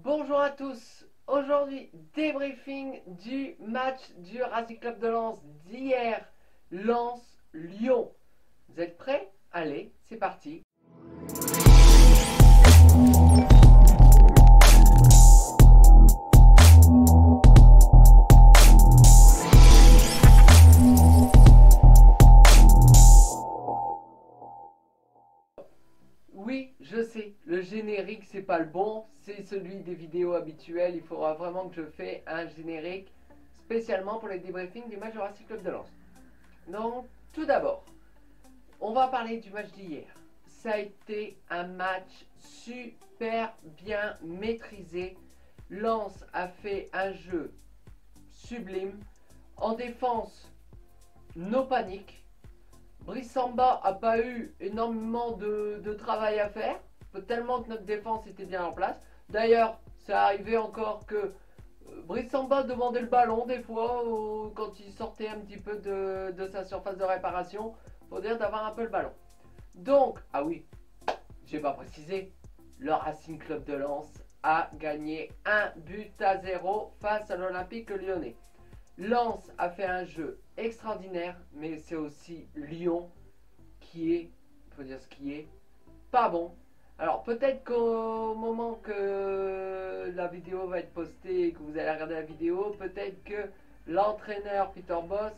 Bonjour à tous, aujourd'hui débriefing du match du Racing Club de Lens d'hier, Lens-Lyon. Vous êtes prêts? Allez, c'est parti. Oui, je sais, le générique c'est pas le bon, c'est celui des vidéos habituelles. Il faudra vraiment que je fasse un générique spécialement pour les débriefings du match du Racing Club de Lens. Donc, tout d'abord, on va parler du match d'hier. Ça a été un match super bien maîtrisé. Lens a fait un jeu sublime. En défense, no panique. Brice Samba n'a pas eu énormément de travail à faire, tellement que notre défense était bien en place. D'ailleurs, ça arrivait encore que Brice Samba demandait le ballon des fois quand il sortait un petit peu de sa surface de réparation, pour dire d'avoir un peu le ballon. Donc, ah oui, j'ai pas précisé, le Racing Club de Lens a gagné 1-0 face à l'Olympique Lyonnais. Lens a fait un jeu extraordinaire, mais c'est aussi Lyon qui est, il faut dire ce qui est, pas bon. Alors peut-être qu'au moment que la vidéo va être postée et que vous allez regarder la vidéo, peut-être que l'entraîneur Peter Bosz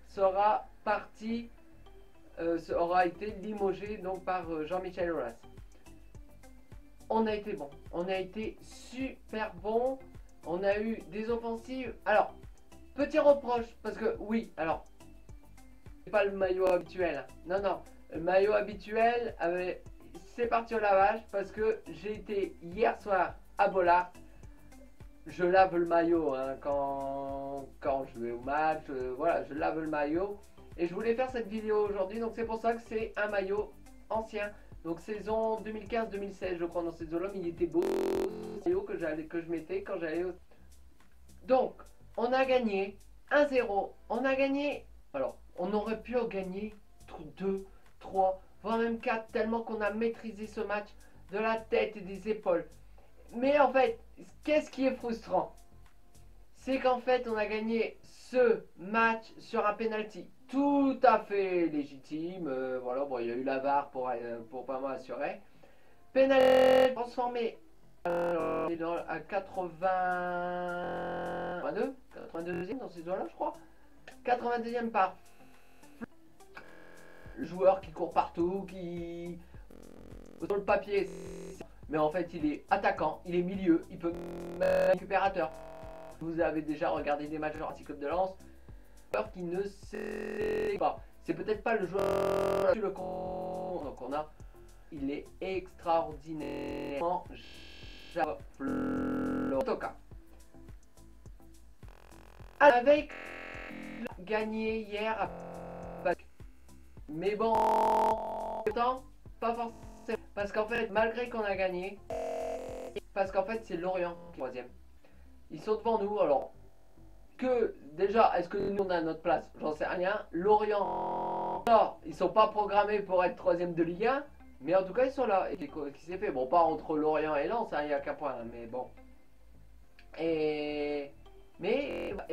sera parti, aura été limogé donc par Jean-Michel Aulas. On a été bon, on a été super bon, on a eu des offensives. Alors, petit reproche, parce que oui, alors, c'est pas le maillot habituel. Non, non, le maillot habituel, c'est parti au lavage parce que j'ai été hier soir à Bollard. Je lave le maillot hein, quand je vais au match, voilà, je lave le maillot. Et je voulais faire cette vidéo aujourd'hui, donc c'est pour ça que c'est un maillot ancien. Donc saison 2015-2016, je crois, dans cette zone-là, mais il était beau, ce maillot que je mettais quand j'allais au... Donc, on a gagné 1-0, on a gagné, alors, on aurait pu en gagner 2, 3, voire même 4, tellement qu'on a maîtrisé ce match de la tête et des épaules. Mais en fait, qu'est-ce qui est frustrant? C'est qu'en fait, on a gagné ce match sur un penalty tout à fait légitime. Voilà, bon, il y a eu la VAR pour vraiment assurer. Penalty transformé à 82e dans ces zones-là, je crois. 82e par joueur qui court partout, qui sur le papier, mais en fait il est attaquant, il est milieu, il peut même récupérateur. Vous avez déjà regardé des matchs de Racing Club de Lens, joueur qui ne sait pas. C'est peut-être pas le joueur le con, donc on a, il est extraordinairement Toka. Avec gagné hier, mais bon, autant pas forcément. Parce qu'en fait, malgré qu'on a gagné, parce qu'en fait, c'est Lorient qui est troisième. Ils sont devant nous, alors que déjà, est-ce que nous on a notre place? J'en sais rien. Lorient, alors, ils sont pas programmés pour être troisième de Ligue 1, mais en tout cas, ils sont là. Et qui s'est fait? Bon, pas entre Lorient et Lens, il n'y a qu'un point, mais bon. Et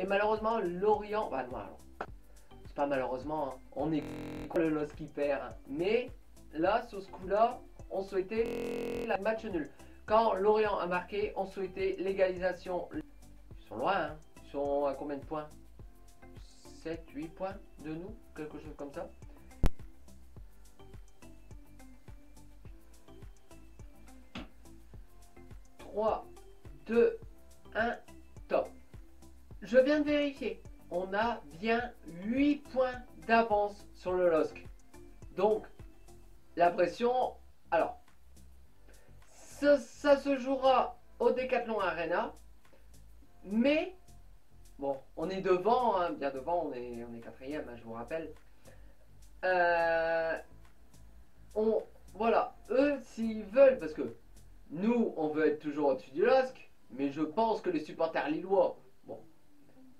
malheureusement, Lorient, bah non, c'est pas malheureusement, hein. On est le LOS qui perd, hein. Mais là, sur ce coup-là, on souhaitait le match nul. Quand Lorient a marqué, on souhaitait l'égalisation. Ils sont loin, hein. Ils sont à combien de points? 7, 8 points de nous, quelque chose comme ça. « 3, 2, 1, top. Je viens de vérifier. On a bien 8 points d'avance sur le LOSC. Donc, la pression, alors, ça se jouera au Decathlon Arena, mais, bon, on est devant, hein, bien devant, on est quatrième, hein, je vous rappelle. Voilà, eux, s'ils veulent, parce que nous, on veut être toujours au-dessus du LOSC, mais je pense que les supporters lillois, bon,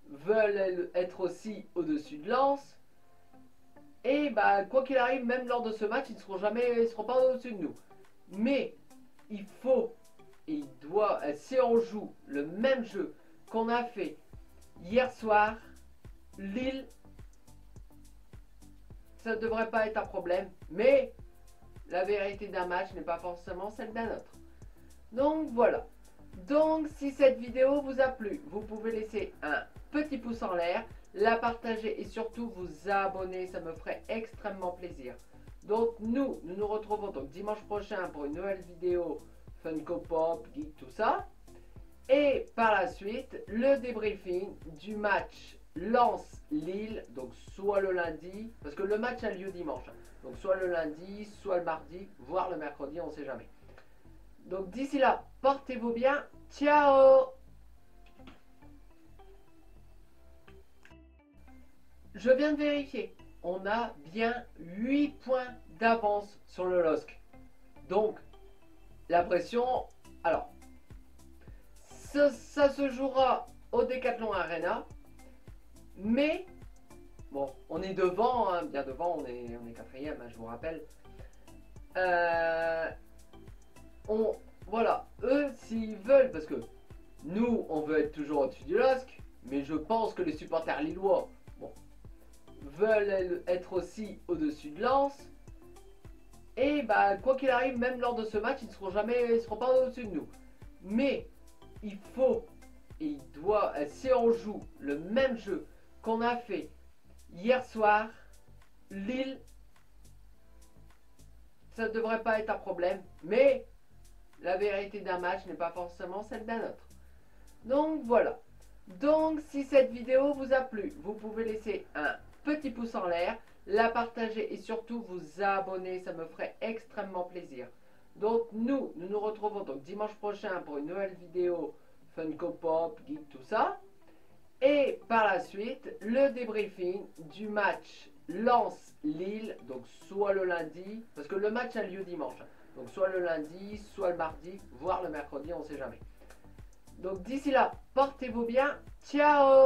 veulent être aussi au-dessus de Lens. Et bah, quoi qu'il arrive, même lors de ce match, ils ne seront pas au-dessus de nous. Mais il faut si on joue le même jeu qu'on a fait hier soir, Lille, ça ne devrait pas être un problème, mais la vérité d'un match n'est pas forcément celle d'un autre. Donc voilà. Donc si cette vidéo vous a plu, vous pouvez laisser un petit pouce en l'air, la partager et surtout vous abonner, ça me ferait extrêmement plaisir. Donc nous nous retrouvons donc dimanche prochain pour une nouvelle vidéo Funko Pop, Geek, tout ça. Et par la suite, le débriefing du match Lens-Lille, donc soit le lundi, parce que le match a lieu dimanche, donc soit le lundi, soit le mardi, voire le mercredi, on ne sait jamais. Donc d'ici là, portez-vous bien, ciao! Je viens de vérifier, on a bien 8 points d'avance sur le LOSC. Donc, la pression, alors, ça se jouera au Decathlon Arena, mais, bon, on est devant, hein, bien devant, on est quatrième, hein, je vous rappelle. Voilà, eux, s'ils veulent, parce que nous, on veut être toujours au-dessus du LOSC, mais je pense que les supporters lillois, bon, veulent être aussi au-dessus de Lens. Et bah, quoi qu'il arrive, même lors de ce match, ils ne seront pas au-dessus de nous. Mais il faut et il doit, si on joue le même jeu qu'on a fait hier soir, Lille, ça ne devrait pas être un problème. Mais la vérité d'un match n'est pas forcément celle d'un autre. Donc voilà. Donc si cette vidéo vous a plu, vous pouvez laisser un petit pouce en l'air, la partager et surtout vous abonner, ça me ferait extrêmement plaisir. Donc nous nous retrouvons donc dimanche prochain pour une nouvelle vidéo Funko Pop, Geek, tout ça. Et par la suite, le débriefing du match Lens-Lille, donc soit le lundi, parce que le match a lieu dimanche, donc soit le lundi, soit le mardi, voire le mercredi, on ne sait jamais. Donc d'ici là, portez-vous bien, ciao!